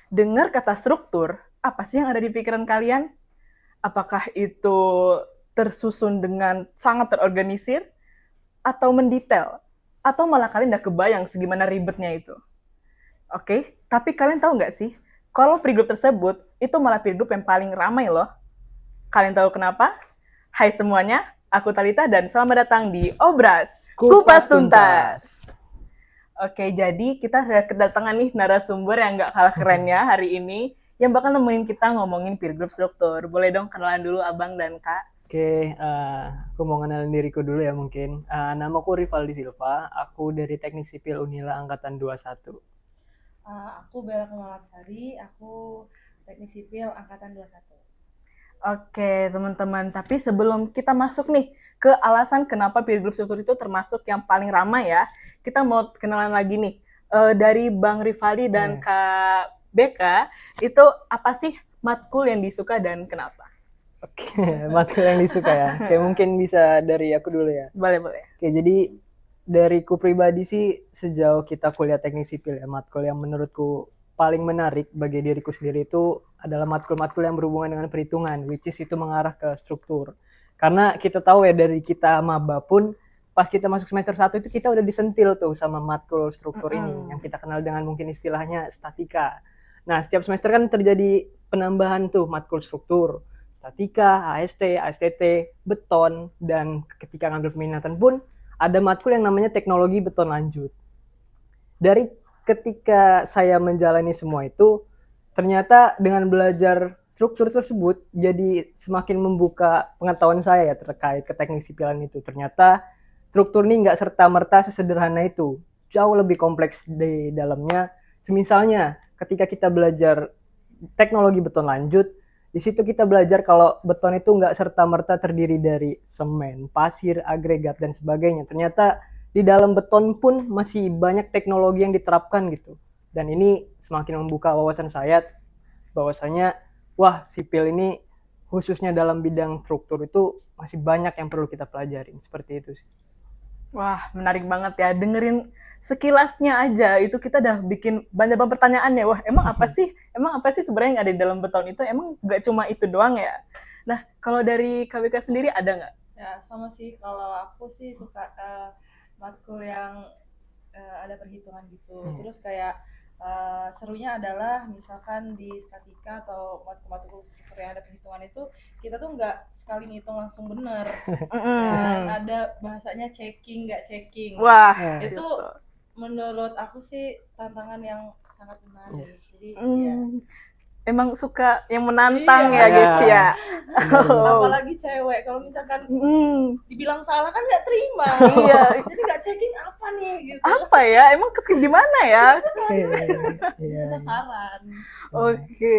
Dengar kata struktur, apa sih yang ada di pikiran kalian? Apakah itu tersusun dengan sangat terorganisir, atau mendetail, atau malah kalian udah kebayang segimana ribetnya itu? Oke, tapi kalian tahu nggak sih, kalau peer group tersebut, itu malah peer group yang paling ramai loh. Kalian tahu kenapa? Hai semuanya, aku Talita dan selamat datang di Obras Kupas Kupas tuntas. Tuntas. Oke, jadi kita sudah kedatangan nih narasumber yang nggak kalah kerennya hari ini, yang bakal nemenin kita ngomongin peer group struktur. Boleh dong kenalan dulu Abang dan Kak? Oke, aku mau kenalin diriku dulu ya mungkin. Namaku Rivaldi Silva, aku dari Teknik Sipil Unila Angkatan 21. Aku Bella Kemalapsari, aku Teknik Sipil Angkatan 21. Oke, teman-teman. Tapi sebelum kita masuk nih ke alasan kenapa peer group struktur itu termasuk yang paling ramai ya, kita mau kenalan lagi nih. Dari Bang Rivaldi dan Yeah. Kak Beka, itu apa sih matkul yang disuka dan kenapa? Oke, matkul yang disuka ya. Oke, mungkin bisa dari aku dulu ya. Boleh, boleh. Oke, jadi dariku pribadi sih sejauh kita kuliah teknik sipil ya, matkul yang menurutku paling menarik bagi diriku sendiri itu adalah matkul-matkul yang berhubungan dengan perhitungan, which is itu mengarah ke struktur. Karena kita tahu ya dari kita maba pun pas kita masuk semester 1 itu kita udah disentil tuh sama matkul struktur ini yang kita kenal dengan mungkin istilahnya statika. Nah, setiap semester kan terjadi penambahan tuh matkul struktur, statika, AST, ASTT, beton, dan ketika ngambil peminatan pun ada matkul yang namanya teknologi beton lanjut. Dari ketika saya menjalani semua itu, ternyata dengan belajar struktur tersebut jadi semakin membuka pengetahuan saya ya terkait ke teknik sipilan itu. Ternyata struktur ini nggak serta-merta sesederhana itu. Jauh lebih kompleks di dalamnya. Semisalnya ketika kita belajar teknologi beton lanjut, di situ kita belajar kalau beton itu nggak serta-merta terdiri dari semen, pasir, agregat, dan sebagainya. Ternyata di dalam beton pun masih banyak teknologi yang diterapkan gitu. Dan ini semakin membuka wawasan saya bahwasanya wah sipil ini khususnya dalam bidang struktur itu masih banyak yang perlu kita pelajarin. Seperti itu sih. Wah, menarik banget ya. Dengerin sekilasnya aja itu kita udah bikin banyak banget pertanyaan ya. Wah, emang apa sih? Emang apa sih sebenarnya yang ada di dalam beton itu? Emang nggak cuma itu doang ya? Nah, kalau dari KWK sendiri ada nggak? Ya, sama sih. Kalau aku sih suka matkul yang ada perhitungan gitu. Terus kayak serunya adalah misalkan di statika atau matkul struktur yang ada perhitungan itu kita tuh nggak sekali ngitung langsung bener, ya kan? Ada bahasanya checking nggak checking. Wah, Itu gitu. menurut aku sih tantangan yang sangat menarik. Yes. Jadi ya Emang suka yang menantang iya. ya guys ya. Benar-benar. Apalagi cewek kalau misalkan dibilang salah kan nggak terima. Iya, Jadi nggak checking apa nih gitu. apa ya? Emang keskip di mana ya? Iya. Penasaran. Oke,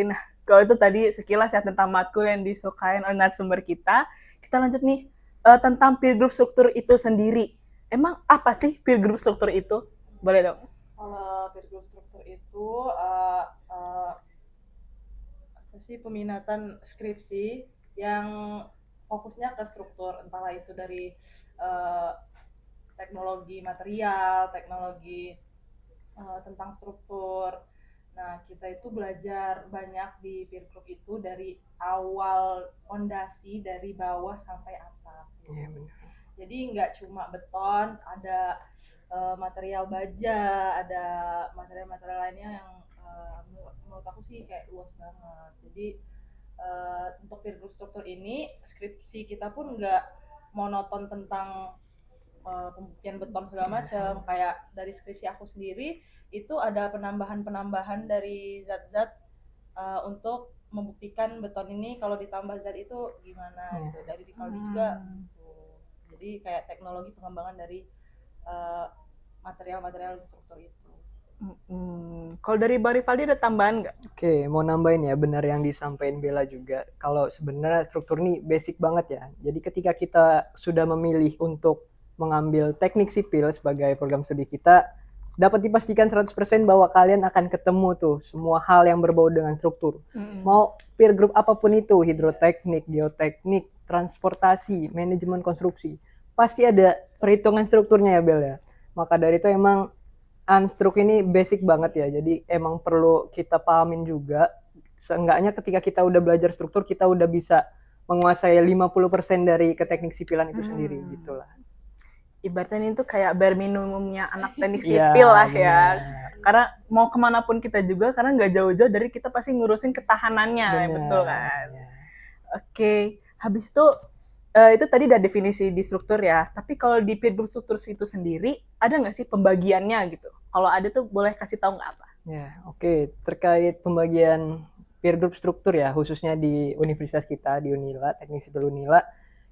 nah kalau itu tadi sekilas ya tentang matkul yang disukain oleh narasumber kita. Kita lanjut nih tentang peer group struktur itu sendiri. Emang apa sih peer group struktur itu? Boleh dong. Kalau peer group struktur itu apa sih, peminatan skripsi yang fokusnya ke struktur, entahlah itu dari teknologi material, teknologi tentang struktur. Nah, kita itu belajar banyak di peer group itu dari awal fondasi dari bawah sampai atas. Iya benar. Jadi nggak cuma beton, ada material baja, ada material-material lainnya yang menurut aku sih kayak luas banget. Jadi untuk peer group struktur ini skripsi kita pun nggak monoton tentang pembuktian beton segala macam. Kayak dari skripsi aku sendiri itu ada penambahan-penambahan dari zat-zat untuk membuktikan beton ini kalau ditambah zat itu gimana gitu. Dari Rivaldi juga gitu. Jadi kayak teknologi pengembangan dari material-material struktur itu. Kalau dari Bang Rivaldi ada tambahan nggak? Oke, mau nambahin ya, benar yang disampaikan Bella juga. Kalau sebenarnya struktur ini basic banget ya. Jadi ketika kita sudah memilih untuk mengambil teknik sipil sebagai program studi kita, dapat dipastikan 100% bahwa kalian akan ketemu tuh semua hal yang berbau dengan struktur. Mau peer group apapun itu, hidroteknik, geoteknik, transportasi, manajemen konstruksi, pasti ada perhitungan strukturnya ya Bel ya. Maka dari itu emang unstruk ini basic banget ya. Jadi emang perlu kita pahamin juga. Seenggaknya ketika kita udah belajar struktur, kita udah bisa menguasai 50% dari ke teknik sipilan itu sendiri gitu lah. Ibaratnya ini tuh kayak bare minimumnya anak teknik Iya, sipil lah ya. benar. Karena mau kemanapun kita juga, karena nggak jauh-jauh dari kita pasti ngurusin ketahanannya, ya, betul kan? Ya. Oke, habis itu tadi udah definisi di struktur ya. Tapi kalau di peer group struktur itu sendiri, ada nggak sih pembagiannya gitu? Kalau ada tuh boleh kasih tahu nggak apa? Ya, oke. Terkait pembagian peer group struktur ya, khususnya di universitas kita, di Unila, Teknik Sipil Unila,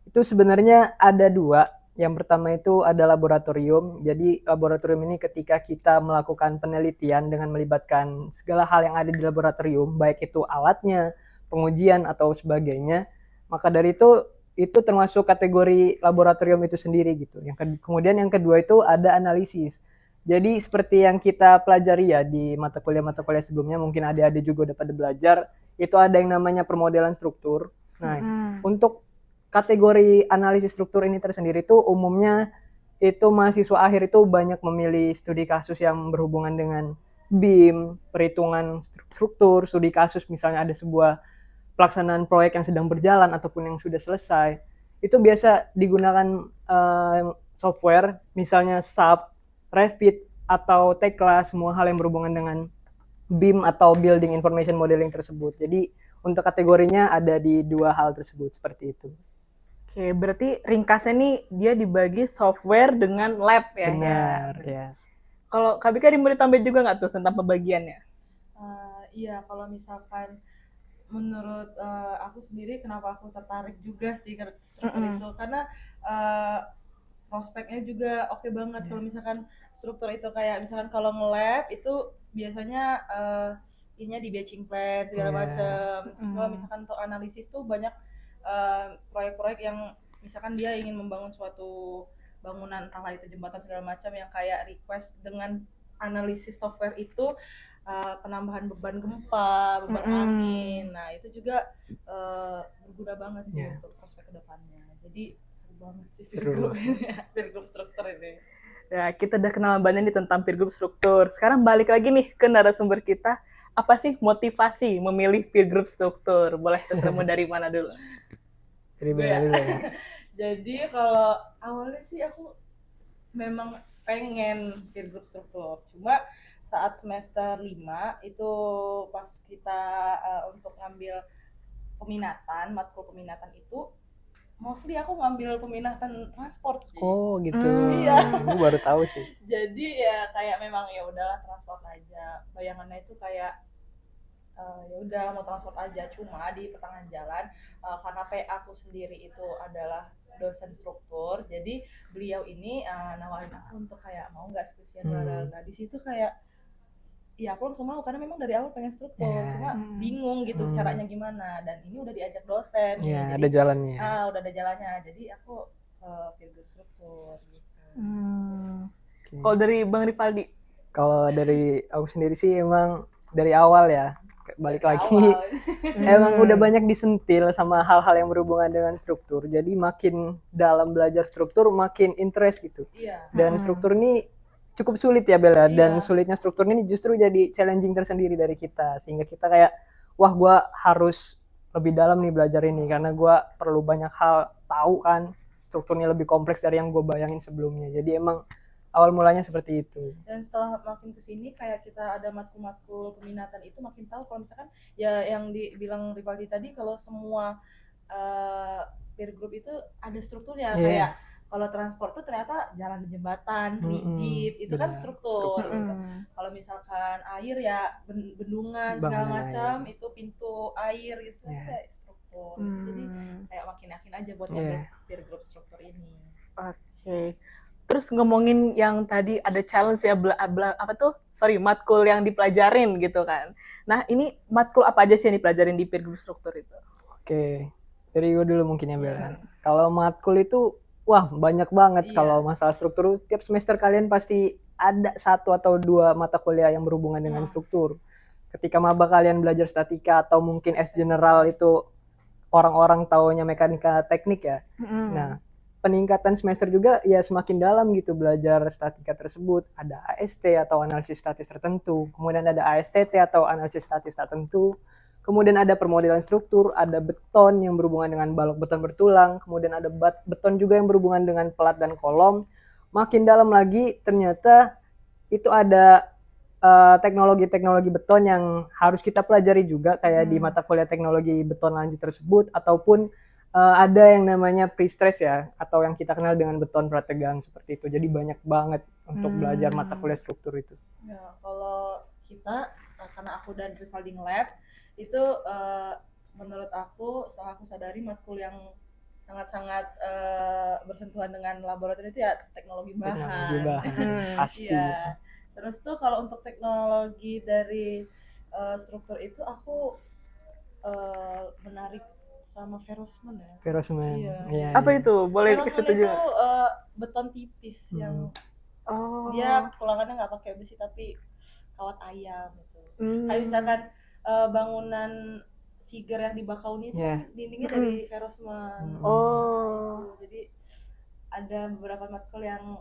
itu sebenarnya ada dua. Yang pertama itu ada laboratorium. Jadi laboratorium ini ketika kita melakukan penelitian dengan melibatkan segala hal yang ada di laboratorium, baik itu alatnya, pengujian atau sebagainya, maka dari itu termasuk kategori laboratorium itu sendiri gitu. Kemudian yang kedua itu ada analisis. Jadi seperti yang kita pelajari ya di mata kuliah sebelumnya, mungkin adik-adik juga udah pada belajar, itu ada yang namanya permodelan struktur. Nah, untuk kategori analisis struktur ini tersendiri tuh umumnya itu mahasiswa akhir itu banyak memilih studi kasus yang berhubungan dengan BIM, perhitungan struktur, studi kasus misalnya ada sebuah pelaksanaan proyek yang sedang berjalan ataupun yang sudah selesai. Itu biasa digunakan software misalnya SAP, Revit atau Tekla, semua hal yang berhubungan dengan BIM atau Building Information Modeling tersebut. Jadi untuk kategorinya ada di dua hal tersebut seperti itu. Oke, berarti ringkasnya nih dia dibagi software dengan lab ya? Benar, Ya. yes. Kalau Kak Bika mau ditambah juga nggak tuh tentang pembagiannya? Iya, kalau misalkan menurut aku sendiri kenapa aku tertarik juga sih ke struktur itu karena prospeknya juga oke banget. Kalau misalkan struktur itu kayak misalkan kalau nge-lab itu biasanya ininya di batching plan segala macam. Terus kalau misalkan untuk analisis tuh banyak proyek-proyek yang misalkan dia ingin membangun suatu bangunan entahlah itu jembatan segala macam yang kayak request dengan analisis software itu penambahan beban gempa, beban angin. Nah, itu juga berguna banget sih untuk prospek kedepannya. Jadi seru banget sih peer group struktur ini. Ya, kita udah kenal banyak nih tentang peer group struktur. Sekarang balik lagi nih ke narasumber kita. Apa sih motivasi memilih peer group struktur? Boleh terserah dari mana dulu? Dari Bella dulu ya. Jadi kalau awalnya sih aku memang pengen peer group struktur. Cuma saat semester 5 itu pas kita untuk ngambil peminatan, matkul peminatan itu mostly aku ngambil peminatan transport sih. Oh gitu. Iya. Gue baru tahu sih. Jadi ya kayak memang ya udahlah transport aja. Bayangannya itu kayak ya udah mau transport aja. Cuma di pertengahan jalan karena PA aku sendiri itu adalah dosen struktur, jadi beliau ini nawarin aku untuk kayak mau nggak skripsian bareng. Nah di situ kayak ya aku langsung mau karena memang dari awal pengen struktur, cuma bingung gitu caranya gimana, dan ini udah diajak dosen nih, Ya, jadi ada jalannya. udah ada jalannya, jadi aku pilih struktur gitu. Kalau dari Bang Rivaldi? Kalau dari aku sendiri sih emang dari awal ya, balik lagi emang udah banyak disentil sama hal-hal yang berhubungan dengan struktur, jadi makin dalam belajar struktur makin interest gitu. Dan struktur ini cukup sulit ya Bella, dan sulitnya struktur ini justru jadi challenging tersendiri dari kita, sehingga kita kayak wah gue harus lebih dalam nih belajar ini karena gue perlu banyak hal tahu kan, strukturnya lebih kompleks dari yang gue bayangin sebelumnya. Jadi emang awal mulanya seperti itu. Dan setelah makin kesini kayak kita ada matkul-matkul peminatan itu makin tahu kalau misalkan ya yang dibilang Rivaldi tadi, kalau semua peer group itu ada strukturnya. Kayak kalau transport tuh ternyata jalan di jembatan, rigid, itu kan struktur. Kalau misalkan air ya bendungan segala macam, itu pintu air gitu, kayak struktur. Jadi kayak makin yakin aja buat ngambil peer group struktur ini. Oke. Terus ngomongin yang tadi ada challenge ya, matkul yang dipelajarin gitu kan. Nah ini matkul apa aja sih yang dipelajarin di peer group struktur itu? Oke, dari gue dulu mungkin ya Bella. Kalau matkul itu wah banyak banget. Kalau masalah struktur, tiap semester kalian pasti ada 1 atau 2 mata kuliah yang berhubungan dengan struktur. Ketika maba kalian belajar statika atau mungkin S general itu orang-orang taunya mekanika teknik ya. Nah peningkatan semester juga ya semakin dalam gitu belajar statika tersebut. Ada AST atau analisis statis tertentu, kemudian ada ASTT atau analisis statis tertentu, kemudian ada permodelan struktur, ada beton yang berhubungan dengan balok beton bertulang, kemudian ada beton juga yang berhubungan dengan pelat dan kolom. Makin dalam lagi ternyata itu ada teknologi-teknologi beton yang harus kita pelajari juga kayak di mata kuliah teknologi beton lanjut tersebut, ataupun ada yang namanya pre-stress ya, atau yang kita kenal dengan beton prategang seperti itu. Jadi banyak banget untuk belajar mata kuliah struktur itu. Ya, kalau kita karena aku dan Revolving Lab itu menurut aku setelah aku sadari matkul yang sangat-sangat bersentuhan dengan laboratorium itu ya teknologi bahan. Teknologi bahan, pasti. Iya. Terus tuh kalau untuk teknologi dari struktur itu aku menarik sama ferrosman ya. Ferrosman. Iya. Iya, Apa iya. itu? Boleh Ferrosman kasih itu tunjuk? beton tipis yang Oh. dia tulangannya nggak pakai besi tapi kawat ayam gitu. Hmm. Kayak misalkan bangunan Siger yang di Bakauni itu Yeah. kan dindingnya dari ferrosman. Oh. Gitu. Jadi ada beberapa matkul yang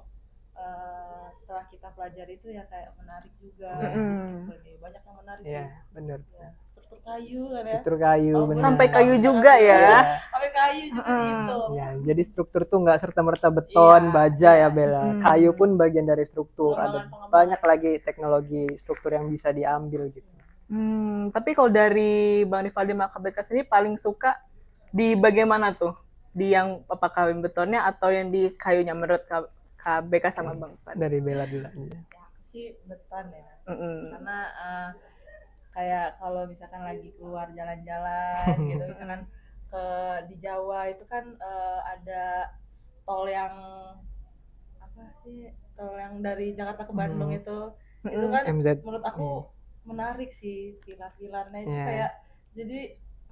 setelah kita pelajari itu ya kayak menarik juga. Struktur ini banyak yang menarik Iya, sih. benar. Ya, struktur kayu kan ya. Struktur kayu, Oh, benar. Sampai kayu juga ya. Iya. Sampai kayu juga gitu. Ya, jadi struktur tuh nggak serta-merta beton, Iya, baja iya. ya Bella. Kayu pun bagian dari struktur. Ada Pengembangan. banyak lagi teknologi struktur yang bisa diambil gitu. Tapi kalau dari Bang Rivaldi sama KBK sendiri paling suka di bagaimana tuh? Di yang apakah betonnya atau yang di kayunya menurut KBK sama Bang Rivaldi? Dari Bella dulu aja. Ya, aku sih beton ya. Mm-mm. Karena kayak kalau misalkan lagi keluar jalan-jalan gitu, misalkan di Jawa itu kan ada tol yang apa sih, tol yang dari Jakarta ke Bandung itu kan MZ. menurut aku menarik sih, pilar-pilarnya itu Iya. kayak jadi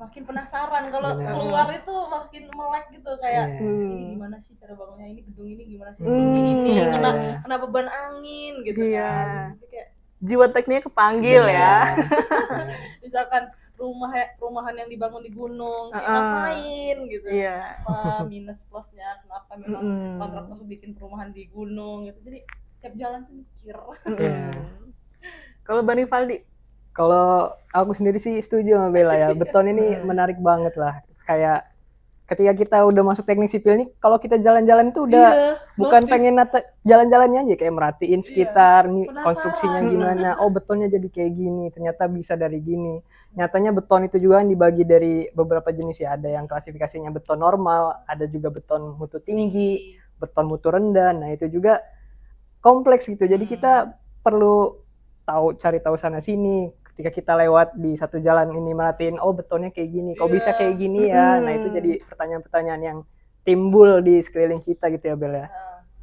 makin penasaran kalau Benar. keluar itu makin melek gitu kayak Iya. ini gimana sih cara bangunnya, ini gedung ini gimana sih setinggi ini, Iya, kena iya. kena beban angin gitu Iya. kan. Jadi kayak Jiwa tekniknya kepanggil ya. misalkan rumahan yang dibangun di gunung kayak ngapain gitu. Iya. Apa minus plusnya, kenapa memang kontraktor bikin perumahan di gunung gitu. Jadi tiap jalan tuh mikir. Iya. Kalau Bang Rivaldi? Kalau aku sendiri sih setuju sama Bella ya. Beton ini menarik banget lah. Kayak ketika kita udah masuk teknik sipil nih, kalau kita jalan-jalan tuh udah bukan pengen nata jalan-jalannya aja, kayak merhatiin sekitar nih konstruksinya gimana. Oh, betonnya jadi kayak gini, ternyata bisa dari gini. Nyatanya beton itu juga kan dibagi dari beberapa jenis ya. Ada yang klasifikasinya beton normal, ada juga beton mutu tinggi, beton mutu rendah. Nah, itu juga kompleks gitu. Jadi kita perlu cari tahu sana sini. Ketika kita lewat di satu jalan ini merhatiin, oh betonnya kayak gini, kok bisa kayak gini ya. Nah, itu jadi pertanyaan-pertanyaan yang timbul di sekeliling kita gitu ya Bel ya.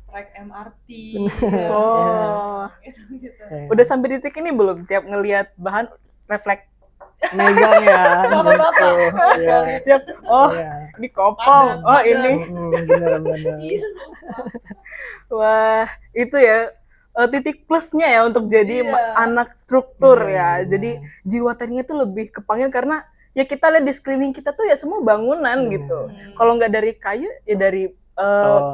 Trek MRT. Oh. Gitu. Udah sampai di titik ini belum? Tiap ngelihat bahan refleks. Megang ya. Bapak-bapak. Iya. Tiap Iya. ini kopong. Oh, Padat. ini. Benar-benar. Iya. Wah, itu ya titik plusnya ya untuk jadi anak struktur ya. Jadi jiwa tekniknya tuh lebih kepanggil karena ya kita lihat di sekeliling kita tuh ya semua bangunan gitu. Kalau nggak dari kayu ya dari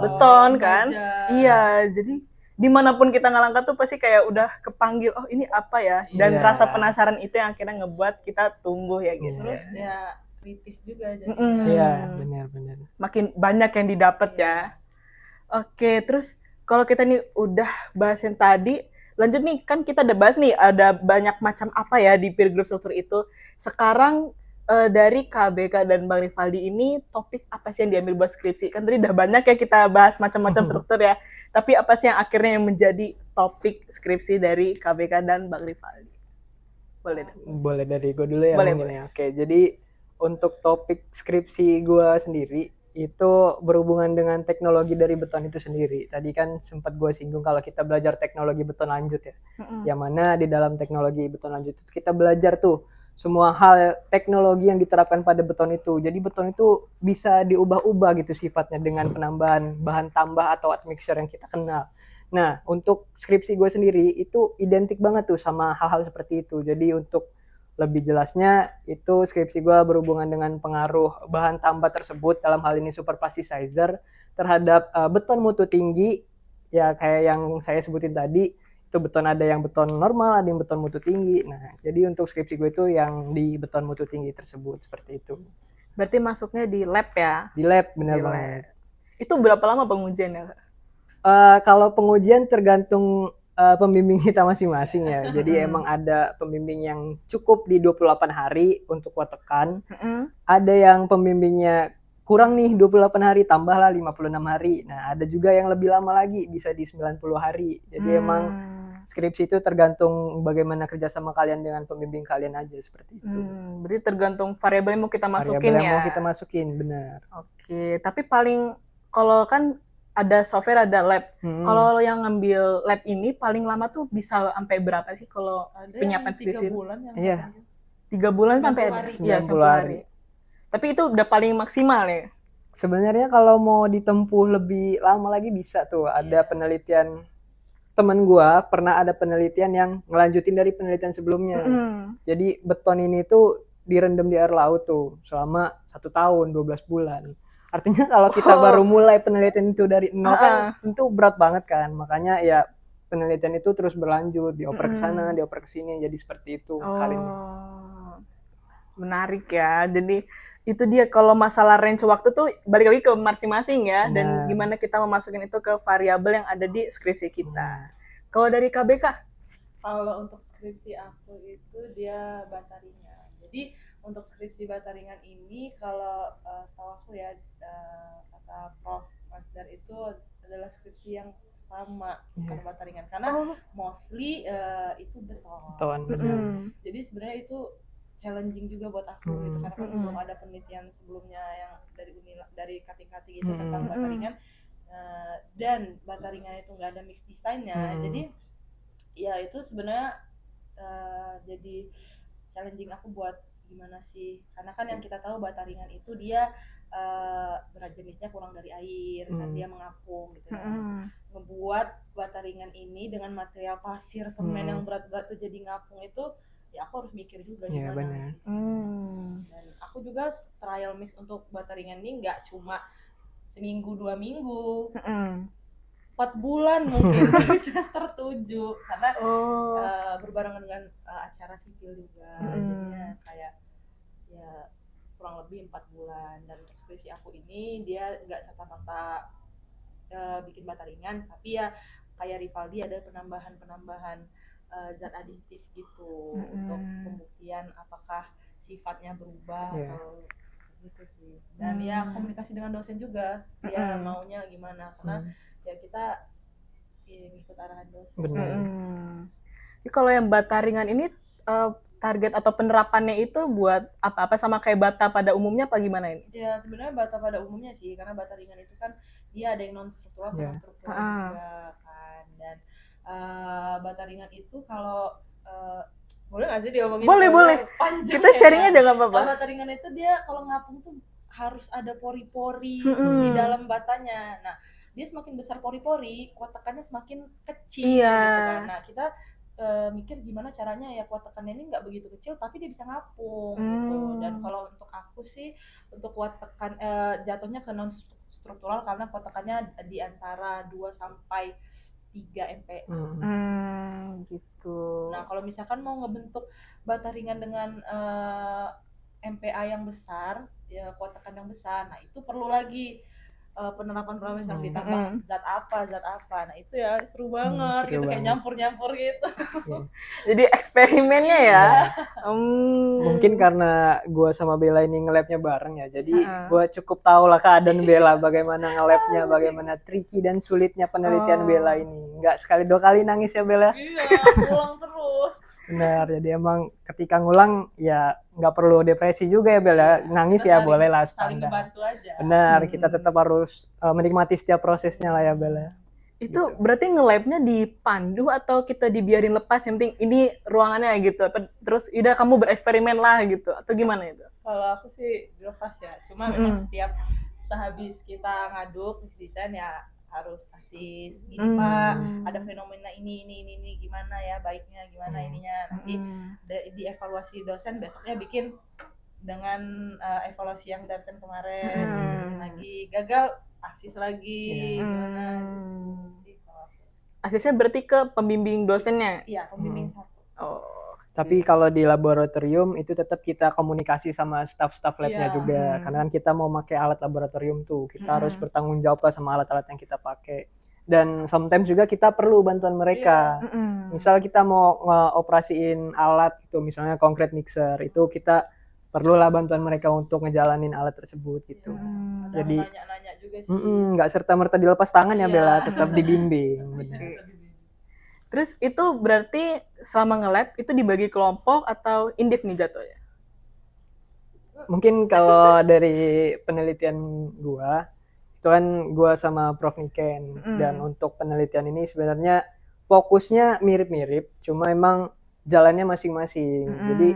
beton kan. baja. Iya, jadi dimanapun kita ngelangkah tuh pasti kayak udah kepanggil, oh ini apa ya. Dan Iya. rasa penasaran itu yang akhirnya ngebuat kita tumbuh ya gitu. Terus ya kritis juga jadinya. Iya, benar-benar. Makin banyak yang didapat ya. Oke, terus kalau kita nih udah bahas yang tadi, lanjut nih, kan kita udah bahas nih ada banyak macam apa ya di peer group struktur itu. Sekarang dari KBK dan Bang Rivaldi ini topik apa sih yang diambil buat skripsi? Kan tadi udah banyak ya kita bahas macam-macam struktur ya. Tapi apa sih yang akhirnya yang menjadi topik skripsi dari KBK dan Bang Rivaldi? Boleh deh. Boleh dari gue dulu ya Boleh, mungkin ya. Oke, jadi untuk topik skripsi gue sendiri itu berhubungan dengan teknologi dari beton itu sendiri. Tadi kan sempat gue singgung kalau kita belajar teknologi beton lanjut ya. Yang mana di dalam teknologi beton lanjut itu kita belajar tuh semua hal teknologi yang diterapkan pada beton itu. Jadi beton itu bisa diubah-ubah gitu sifatnya dengan penambahan bahan tambah atau admixture yang kita kenal. Nah, untuk skripsi gue sendiri itu identik banget tuh sama hal-hal seperti itu. Jadi untuk Lebih jelasnya itu skripsi gue berhubungan dengan pengaruh bahan tambah tersebut, dalam hal ini super plasticizer, terhadap beton mutu tinggi. Ya kayak yang saya sebutin tadi, itu beton ada yang beton normal, ada yang beton mutu tinggi. Nah, jadi untuk skripsi gue itu yang di beton mutu tinggi tersebut, seperti itu. Berarti masuknya di lab ya? Di lab, benar Di banget. Itu berapa lama pengujiannya, Kak? Kalau pengujian tergantung pembimbing kita masing-masing ya. Jadi emang ada pembimbing yang cukup di 28 hari untuk watekan. Ada yang pembimbingnya kurang nih 28 hari, tambahlah 56 hari. Nah, ada juga yang lebih lama lagi, bisa di 90 hari. Jadi emang skripsi itu tergantung bagaimana kerjasama kalian dengan pembimbing kalian aja, seperti itu. Berarti tergantung variabel yang mau kita masukin Variabel yang ya? mau kita masukin, benar. Oke, tapi paling kalau kan ada software, ada lab. Kalau yang ngambil lab ini paling lama tuh bisa sampai berapa sih kalau Ada penyiapan yang 3 skripsi? bulan yang Iya. 3 bulan 90 sampai hari. Iya, 90 hari. Tapi itu udah paling maksimal ya? Sebenarnya kalau mau ditempuh lebih lama lagi bisa tuh. Ada penelitian teman gua, pernah ada penelitian yang ngelanjutin dari penelitian sebelumnya. Jadi beton ini tuh direndam di air laut tuh selama 1 tahun 12 bulan. Artinya kalau kita baru mulai penelitian itu dari nol kan tentu berat banget kan. Makanya ya penelitian itu terus berlanjut, dioper ke sana, dioper ke sini, jadi seperti itu kalinya. Menarik ya. Jadi itu dia, kalau masalah range waktu tuh balik lagi ke masing-masing ya. Benar. Dan gimana kita memasukin itu ke variabel yang ada di skripsi kita. Kalau dari KBK? Kalau untuk skripsi aku itu dia bata ringan. Jadi untuk skripsi bata ringan ini kalau setahu aku ya, kata Prof. Masdar itu adalah skripsi yang lama karena bata ringan. Karena mostly itu beton. Jadi sebenarnya itu challenging juga buat aku gitu, karena kan belum ada penelitian sebelumnya yang dari kating-kating gitu tentang bata ringan, dan bata ringan itu nggak ada mix desainnya. Jadi ya itu sebenarnya jadi challenging aku buat gimana sih, karena kan yang kita tahu bata ringan itu dia berat jenisnya kurang dari air, kan dia mengapung gitu ya. Ngebuat bata ringan ini dengan material pasir, semen yang berat-berat tuh jadi ngapung itu, ya aku harus mikir juga gimana. Dan aku juga trial mix untuk bata ringan ini nggak cuma seminggu 2 minggu, 4 bulan mungkin di semester 7 karena berbarengan dengan acara sipil juga. Jadinya kayak ya kurang lebih 4 bulan. Dan untuk skripsi aku ini dia nggak serta-merta bikin bata ringan, tapi ya kayak Rivaldi ada penambahan zat adiktif gitu untuk pembuktian apakah sifatnya berubah atau gitu sih. Dan ya komunikasi dengan dosen juga, dia maunya gimana, karena ya kita ngikut arahan dosen. Jadi kalau yang bata ringan ini target atau penerapannya itu buat apa sama kayak bata pada umumnya apa gimana ini? Ya sebenarnya bata pada umumnya sih, karena bata ringan itu kan dia ada yang non struktural sama struktural juga kan. Dan bata ringan itu kalau boleh nggak sih diomongin? Boleh. Panjang kita sharingnya ya. jangan apa-apa. Bata ringan itu dia kalau ngapung tuh harus ada pori-pori di dalam batanya. Nah dia semakin besar pori-pori, kuat tekannya semakin kecil gitu kan. Nah kita mikir gimana caranya ya kuat tekannya ini nggak begitu kecil tapi dia bisa ngapung gitu. Dan kalau untuk aku sih untuk kuat tekan jatuhnya ke non struktural karena kuat tekannya di antara 2 sampai 3 MPa. Gitu. Nah kalau misalkan mau ngebentuk bata ringan dengan MPa yang besar, ya kuat tekan yang besar, nah itu perlu lagi penerapan parameter ditambah zat apa. Nah itu ya seru banget gitu, kayak nyampur gitu. Jadi eksperimennya ya. Mungkin karena gue sama Bella ini nge-labnya bareng ya, jadi gue cukup tahu lah keadaan Bella, bagaimana nge-labnya, bagaimana tricky dan sulitnya penelitian Bella ini. Nggak sekali 2 kali nangis ya Bella? Iya, ngulang terus. Benar, jadi emang ketika ngulang ya nggak perlu depresi juga ya Bella, nangis ya boleh lah saling standar. ngebantu aja. Benar, kita tetap harus menikmati setiap prosesnya lah ya Bella. Itu berarti nge-labnya dipandu atau kita dibiarin lepas, yang penting ini ruangannya gitu, terus udah kamu bereksperimen lah gitu, atau gimana itu? Kalau aku sih dilepas ya, cuma memang setiap sehabis kita ngaduk desain ya harus asis gini Pak, ada fenomena ini gimana ya baiknya gimana ininya, nanti dievaluasi dosen besoknya bikin dengan evaluasi yang dosen kemarin, bikin lagi gagal asis lagi gimana sih kalau aku. Asisnya berarti ke pembimbing dosennya. Iya, pembimbing satu. Oh. Tapi kalau di laboratorium itu tetap kita komunikasi sama staff-staff labnya Iya. juga. Karena kan kita mau pakai alat laboratorium tuh. Kita harus bertanggung jawab lah sama alat-alat yang kita pakai. Dan sometimes juga kita perlu bantuan mereka. Misal kita mau ngeoperasiin alat gitu, misalnya concrete mixer, itu kita perlulah bantuan mereka untuk ngejalanin alat tersebut gitu. Ada Jadi nanya-nanya juga sih. nggak serta-merta dilepas tangan ya Iya. Bella, tetap dibimbing. Bisa Bener. tadi. Terus itu berarti selama nge-lab itu dibagi kelompok atau indiv nih jatuhnya? Mungkin kalau dari penelitian gua itu kan gua sama Prof Niken, dan untuk penelitian ini sebenarnya fokusnya mirip-mirip, cuma emang jalannya masing-masing. Jadi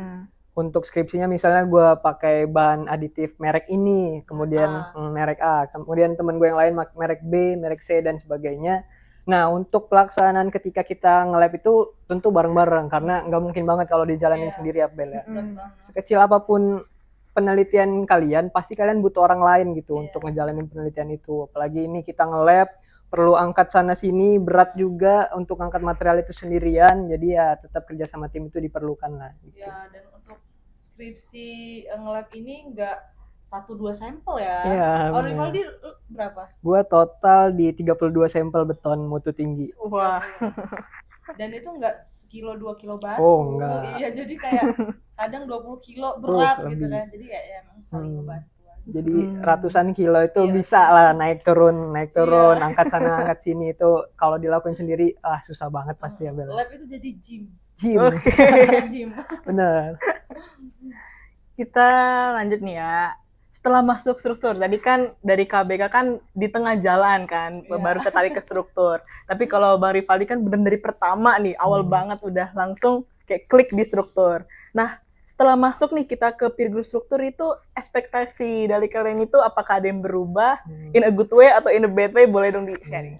untuk skripsinya misalnya gua pakai bahan aditif merek ini, kemudian merek A, kemudian teman gue yang lain merek B, merek C dan sebagainya. Nah, untuk pelaksanaan ketika kita nge-lab itu tentu bareng-bareng, karena nggak mungkin banget kalau dijalanin sendiri ya Bel ya. Sekecil apapun penelitian kalian, pasti kalian butuh orang lain gitu untuk ngejalanin penelitian itu. Apalagi ini kita nge-lab, perlu angkat sana sini, berat juga untuk angkat material itu sendirian. Jadi ya tetap kerja sama tim itu diperlukan lah. Gitu. Ya, dan untuk skripsi nge-lab ini enggak 1-2 sampel ya. Iya, Oh, bener. Rivaldi berapa? Gua total di 32 sampel beton mutu tinggi. Wah. Dan itu enggak sekilo 2 kilo batu. Oh, enggak. Iya, jadi kayak kadang 20 kilo berat gitu lebih. kan. Jadi ya emang saling ngebantu. Jadi ratusan kilo itu bisa lah naik turun, angkat sana, angkat sini. Itu kalau dilakukan sendiri susah banget pasti ya Bel. Lab itu jadi gym. Gym. Bener. Kita lanjut nih ya. Setelah masuk struktur, tadi kan dari KBK kan di tengah jalan kan, baru ketarik ke struktur. Tapi kalau Bang Rivaldi kan bener dari pertama nih, awal banget udah langsung kayak klik di struktur. Nah, setelah masuk nih kita ke peer group struktur itu, ekspektasi dari kalian itu apakah ada yang berubah in a good way atau in a bad way? Boleh dong di-sharing.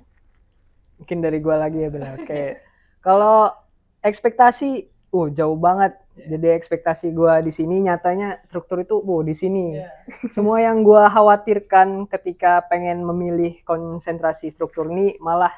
Mungkin dari gua lagi ya Bel. Oke. Kalau ekspektasi jauh banget. Jadi ekspektasi gua di sini, nyatanya struktur itu di sini. Semua yang gua khawatirkan ketika pengen memilih konsentrasi struktur ini malah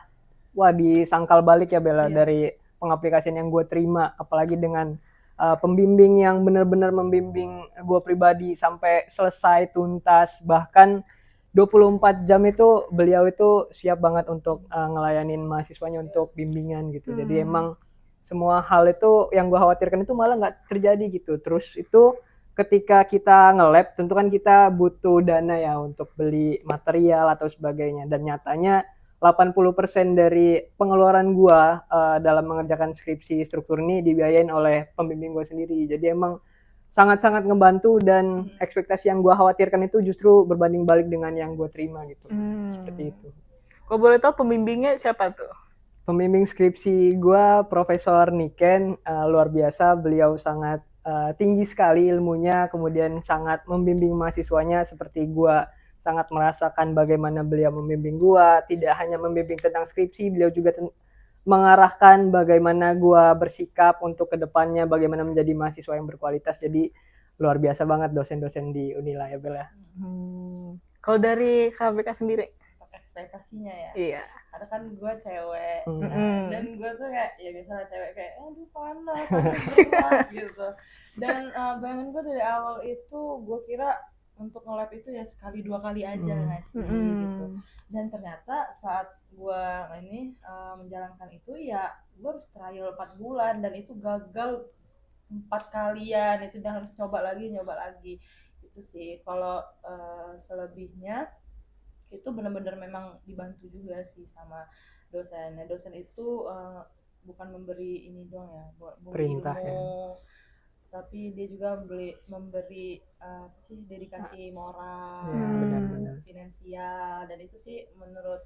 disangkal balik ya Bella dari pengaplikasian yang gua terima, apalagi dengan pembimbing yang benar-benar membimbing gua pribadi sampai selesai tuntas, bahkan 24 jam itu beliau itu siap banget untuk ngelayanin mahasiswanya untuk bimbingan gitu. Jadi emang semua hal itu yang gue khawatirkan itu malah nggak terjadi gitu. Terus itu ketika kita nge-lab tentu kan kita butuh dana ya untuk beli material atau sebagainya, dan nyatanya 80% dari pengeluaran gue dalam mengerjakan skripsi struktur ini dibiayain oleh pembimbing gue sendiri. Jadi emang sangat-sangat ngebantu, dan ekspektasi yang gue khawatirkan itu justru berbanding balik dengan yang gue terima gitu. Seperti itu. Kalau boleh tahu pembimbingnya siapa tuh? Pembimbing skripsi gue Profesor Niken, luar biasa. Beliau sangat tinggi sekali ilmunya, kemudian sangat membimbing mahasiswanya seperti gue sangat merasakan bagaimana beliau membimbing gue. Tidak hanya membimbing tentang skripsi, beliau juga mengarahkan bagaimana gue bersikap untuk kedepannya, bagaimana menjadi mahasiswa yang berkualitas. Jadi luar biasa banget dosen-dosen di Unila ya Bella. Kalau dari KBK sendiri? Ekspektasinya ya. Iya. Karena kan gue cewek, dan gue tuh kayak ya biasalah cewek kayak aduh panas berat gitu. Dan bayangan gue dari awal itu gue kira untuk nge-lab itu ya sekali 2 kali aja nggak sih gitu. Dan ternyata saat gue menjalankan itu ya gue harus trial 4 bulan dan itu gagal 4 kalian, itu udah harus nyoba lagi itu sih. Kalau selebihnya itu benar-benar memang dibantu juga sih sama dosen. Dosen itu bukan memberi ini doang ya, perintah ilmu, ya. tapi dia juga memberi dedikasi moral, finansial, dan itu sih menurut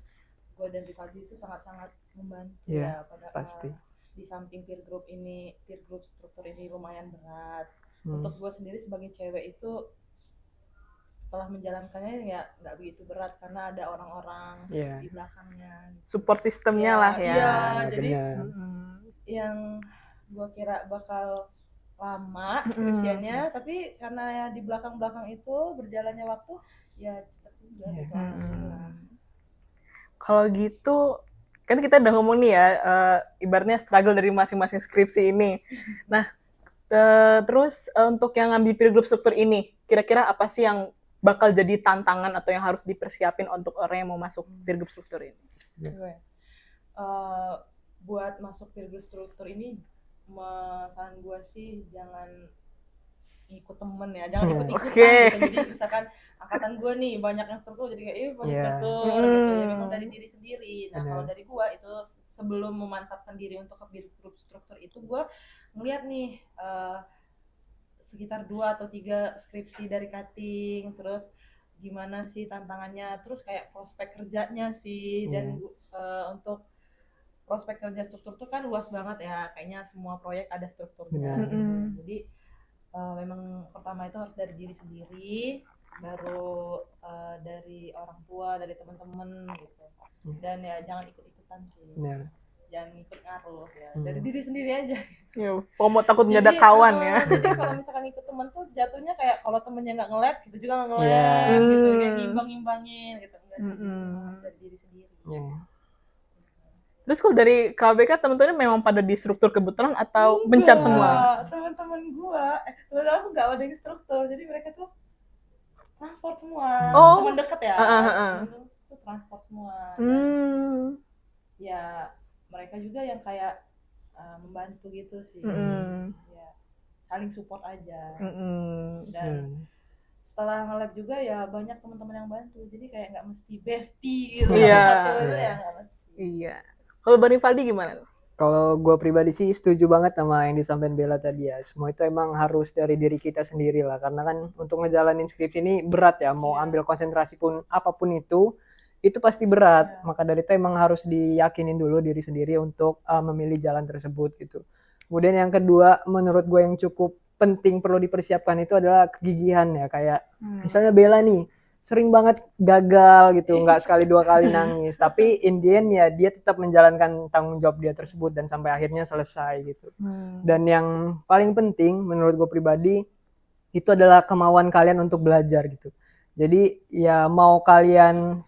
gue dan Rivaldi itu sangat-sangat membantu ya pada pasti. Di samping peer group struktur ini lumayan berat. Untuk gue sendiri sebagai cewek itu setelah menjalankannya ya nggak begitu berat karena ada orang-orang Iya. di belakangnya. Support sistemnya lah ya. Iya, Nah, jadi benar. yang gue kira bakal lama skripsiannya, tapi karena ya di belakang-belakang itu berjalannya waktu ya cepet juga gitu. Alhamdulillah. Kalau gitu, kan kita udah ngomong nih ya, ibaratnya struggle dari masing-masing skripsi ini. Nah, terus untuk yang ngambil peer group struktur ini, kira-kira apa sih yang bakal jadi tantangan atau yang harus dipersiapin untuk orang yang mau masuk peer group struktur ini? Gue buat masuk peer group struktur ini, saran gue sih jangan ikut temen ya, jangan ikut-ikutan gitu. Jadi misalkan angkatan gue nih banyak yang struktur, jadi kayak mau struktur gitu ya, memang dari diri sendiri. Nah kalau dari gue itu sebelum memantapkan diri untuk ke peer group struktur itu, gue ngeliat nih sekitar 2 atau 3 skripsi dari cutting, terus gimana sih tantangannya, terus kayak prospek kerjanya sih, dan untuk prospek kerja struktur tuh kan luas banget ya, kayaknya semua proyek ada strukturnya gitu. Jadi memang pertama itu harus dari diri sendiri, baru dari orang tua, dari teman-teman gitu, dan ya jangan ikut-ikutan sih. Jangan ikut ngarus ya, dari diri sendiri aja. Ya, FOMO takut nggak ada kawan ya. Jadi kalau misalkan ikut teman tuh jatuhnya kayak kalau temennya nggak nge-lab, kita juga nggak nge-lab gitu, kayak ngimbang-ngimbangin gitu. Enggak sih, harus dari diri sendiri. Terus kalau dari KBK teman-temannya memang pada di struktur kebetulan atau bencar semua? Teman-teman gua, teman aku nggak ada yang struktur, jadi mereka tuh transport semua. Teman dekat ya, itu transport semua. Ya mereka juga yang kayak membantu gitu sih, ya saling support aja. Dan setelah nge-lab juga ya banyak teman-teman yang bantu, jadi kayak nggak mesti bestie gitu, satu itu ya nggak mesti. Iya. Kalau Bang Rivaldi gimana tuh? Kalau gue pribadi sih setuju banget sama yang disampaikan Bella tadi ya. Semua itu emang harus dari diri kita sendiri lah. Karena kan untuk ngejalanin skripsi ini berat ya. Mau ambil konsentrasi pun apapun itu pasti berat. Maka dari itu emang harus diyakinin dulu diri sendiri untuk memilih jalan tersebut gitu. Kemudian yang kedua, menurut gue yang cukup penting perlu dipersiapkan itu adalah kegigihan ya. Kayak misalnya Bella nih, sering banget gagal gitu, nggak sekali 2 kali nangis, tapi in the end ya dia tetap menjalankan tanggung jawab dia tersebut dan sampai akhirnya selesai gitu. Dan yang paling penting menurut gue pribadi itu adalah kemauan kalian untuk belajar gitu. Jadi ya mau kalian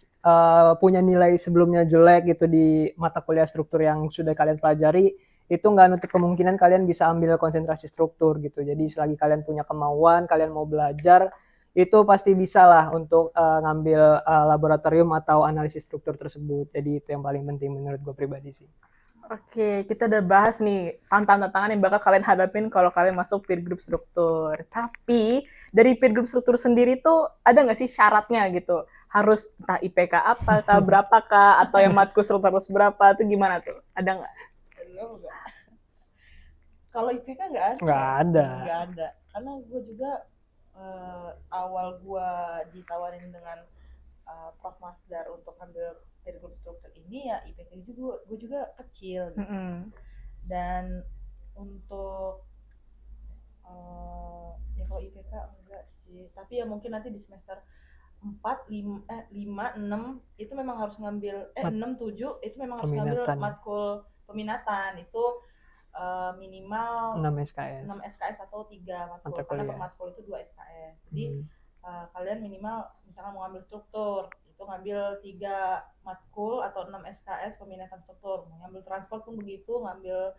punya nilai sebelumnya jelek gitu di mata kuliah struktur yang sudah kalian pelajari, itu nggak nutup kemungkinan kalian bisa ambil konsentrasi struktur gitu. Jadi selagi kalian punya kemauan, kalian mau belajar, itu pasti bisa lah untuk ngambil laboratorium atau analisis struktur tersebut. Jadi itu yang paling penting menurut gue pribadi sih. Oke, kita udah bahas nih tantangan-tantangan yang bakal kalian hadapin kalau kalian masuk peer group struktur. Tapi dari peer group struktur sendiri tuh ada nggak sih syaratnya gitu? Harus entah IPK apa, berapakah, atau yang matkul struktur harus berapa, itu gimana tuh? Ada nggak? Kalau IPK nggak ada. Nggak ada. Karena gue juga awal gue ditawarin dengan Prof Masdar untuk ambil peer group struktur ini, ya IPK gue juga kecil gitu. Dan untuk ya kalau IPK enggak sih, tapi ya mungkin nanti di semester 4, 5, 6 itu memang harus ngambil 6, 7 itu memang harus ngambil matkul peminatan. Itu minimal 6 SKS. 6 SKS atau 3 matkul, karena per matkul itu 2 SKS. Jadi kalian minimal misalkan mau ngambil struktur, itu ngambil 3 matkul atau 6 SKS peminatan struktur. Mau ngambil transport pun begitu, ngambil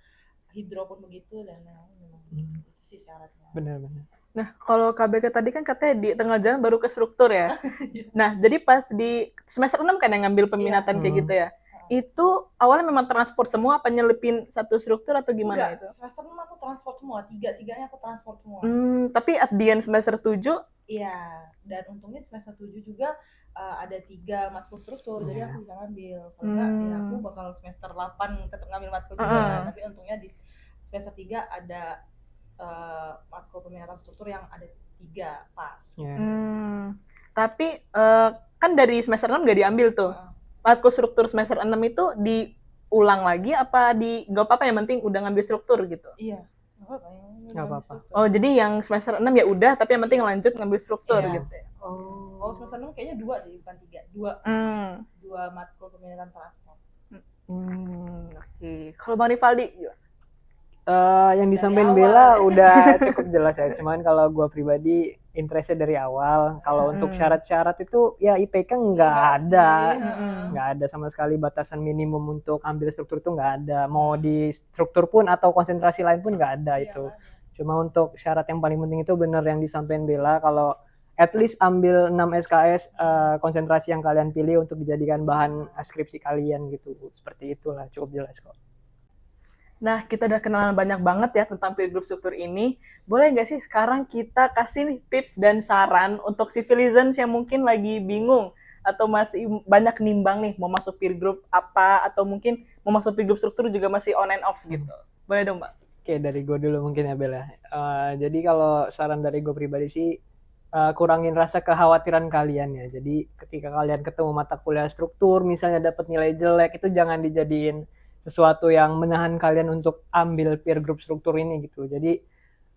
hidro pun begitu, dan memang itu sih syaratnya. Benar-benar. Nah, kalau KBK tadi kan katanya di tengah jalan baru ke struktur ya. Nah, jadi pas di semester 6 kan yang ngambil peminatan kayak gitu ya. Itu awalnya memang transport semua, apa nyelipin satu struktur atau gimana? Enggak, itu? Semester 6 aku transport semua, 3-tiganya aku transport semua. Tapi at the end semester 7? Iya, dan untungnya semester 7 juga ada 3 matkul struktur, jadi aku bisa ngambil. Kalau enggak, ya aku bakal semester 8 tetap ngambil matkul juga. Tapi untungnya di semester 3 ada matkul peminatan struktur yang ada 3 pas. Tapi kan dari semester 6 nggak diambil tuh. Matkul struktur semester 6 itu diulang lagi apa nggak apa-apa, yang penting udah ngambil struktur gitu? Iya, nggak apa-apa. Oh, jadi yang semester 6 ya udah, tapi yang penting lanjut ngambil struktur gitu ya? Kalau semester 6 kayaknya 2 sih, bukan 3. Dua matkul peminatan transport. Oke. Kalau Bang Rivaldi gimana? Yang disampaikan awal. Bella udah cukup jelas ya. Cuman kalau gue pribadi interestnya dari awal. Kalau untuk syarat-syarat itu ya IPK nggak ada, nggak ada sama sekali batasan minimum untuk ambil struktur itu nggak ada. Mau di struktur pun atau konsentrasi lain pun nggak ada itu. Cuma untuk syarat yang paling penting itu benar yang disampaikan Bella, kalau at least ambil 6 SKS konsentrasi yang kalian pilih untuk dijadikan bahan skripsi kalian gitu. Seperti itulah, cukup jelas kok. Nah, kita udah kenalan banyak banget ya tentang peer group struktur ini. Boleh nggak sih sekarang kita kasih nih tips dan saran untuk civilians yang mungkin lagi bingung atau masih banyak nimbang nih mau masuk peer group apa, atau mungkin mau masuk peer group struktur juga masih on and off gitu. Boleh dong, Mbak? Oke, dari gue dulu mungkin ya Bella. Jadi kalau saran dari gue pribadi sih, kurangin rasa kekhawatiran kalian ya. Jadi ketika kalian ketemu mata kuliah struktur, misalnya dapat nilai jelek, itu jangan dijadiin sesuatu yang menahan kalian untuk ambil peer group struktur ini gitu. Jadi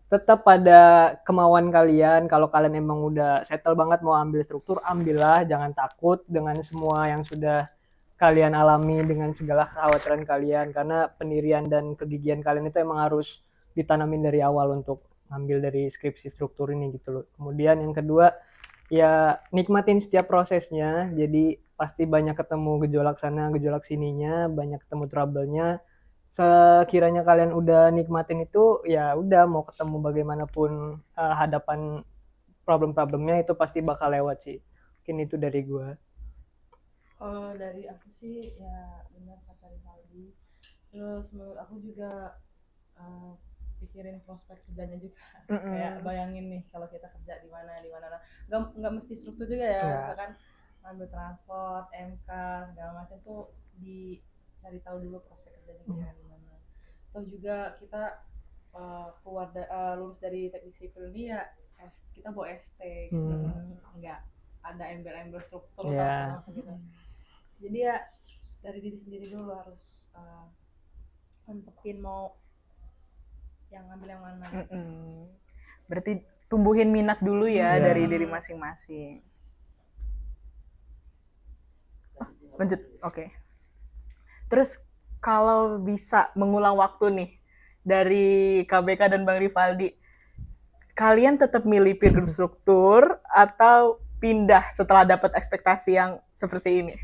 tetap pada kemauan kalian. Kalau kalian emang udah settle banget mau ambil struktur, ambillah, jangan takut dengan semua yang sudah kalian alami, dengan segala kekhawatiran kalian, karena pendirian dan kegigihan kalian itu emang harus ditanamin dari awal untuk ngambil dari skripsi struktur ini gitu loh. Kemudian yang kedua, ya nikmatin setiap prosesnya. Jadi pasti banyak ketemu gejolak sana, gejolak sininya, banyak ketemu trouble-nya. Sekiranya kalian udah nikmatin itu, ya udah mau ketemu bagaimanapun hadapan problem-problemnya itu pasti bakal lewat sih. Mungkin itu dari gue. Kalau dari aku sih ya benar kata Rivaldi. Terus menurut aku juga pikirin prospek kerjanya juga. Kayak bayangin nih kalau kita kerja di mana. Nggak mesti struktur juga ya. Misalkan ambil transport, MK, segala macam tuh dicari tahu dulu prospek kerjanya gimana. Atau juga kita lulus dari teknik sipil ini ya kita bawa ST gitu. Nggak ada embel-embel struktur langsung gitu. Jadi ya dari diri sendiri dulu harus nentuin mau yang ngambil yang mana. Berarti tumbuhin minat dulu ya dari diri masing-masing. Lanjut, oke. Terus kalau bisa mengulang waktu nih dari KBK dan Bang Rivaldi, kalian tetap milih peer group struktur atau pindah setelah dapat ekspektasi yang seperti ini?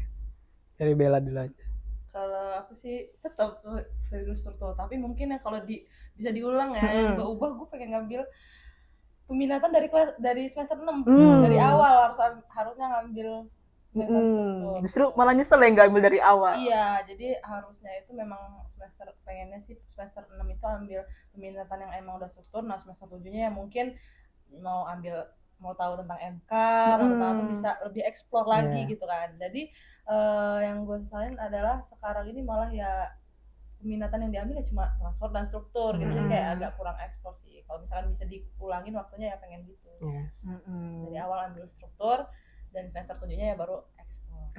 Dari Bella dulu aja. Kalau aku sih tetap peer group struktur, tapi mungkin ya kalau bisa diulang ya, yang gue ubah, gue pengen ngambil peminatan dari semester 6 dari awal harusnya ngambil peminatan struktur. Justru malah nyesel ya nggak ambil dari awal. Iya, jadi harusnya itu memang pengennya sih semester 6 itu ambil peminatan yang emang udah struktur. Nah semester 7-nya ya mungkin mau tahu tentang MK, mau tentang apa, bisa lebih explore lagi gitu kan. Jadi yang gue sesalin adalah sekarang ini malah ya peminatan yang diambil ya cuma transport dan struktur gitu. Jadi kayak agak kurang explore sih. Kalau misalkan bisa diulangin waktunya ya pengen gitu. Dari awal ambil struktur dan semester 7-nya ya baru explore.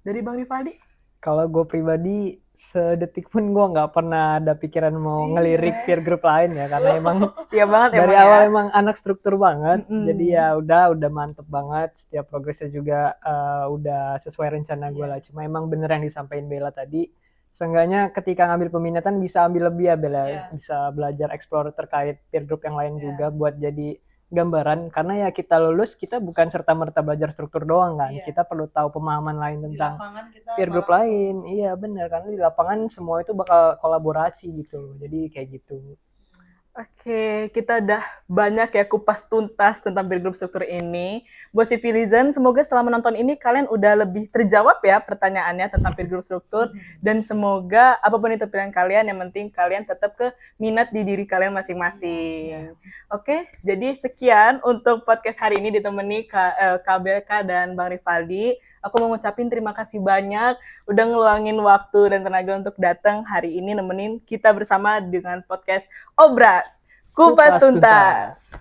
Dari Bang Rivaldi? Kalau gue pribadi sedetik pun gue nggak pernah ada pikiran mau ngelirik peer group lain ya, karena emang setia banget dari awal emang anak struktur banget. Jadi ya udah mantep banget, setiap progresnya juga udah sesuai rencana gue lah. Cuma emang bener yang disampaikan Bella tadi, seenggaknya ketika ngambil peminatan bisa ambil lebih ya Bella, bisa belajar explore terkait peer group yang lain juga buat jadi gambaran, karena ya kita lulus kita bukan serta-merta belajar struktur doang kan, kita perlu tahu pemahaman lain tentang peer group lain. Iya benar, karena di lapangan semua itu bakal kolaborasi gitu, jadi kayak gitu. Oke, kita udah banyak ya kupas tuntas tentang peer group struktur ini. Buat civilian, semoga setelah menonton ini kalian udah lebih terjawab ya pertanyaannya tentang peer group struktur. Dan semoga apapun itu pilihan kalian, yang penting kalian tetap ke minat di diri kalian masing-masing. Oke, jadi sekian untuk podcast hari ini ditemani KBK dan Bang Rivaldi. Aku mau ngucapin terima kasih banyak udah ngeluangin waktu dan tenaga untuk datang hari ini nemenin kita bersama dengan podcast Obras Kupas Tuntas.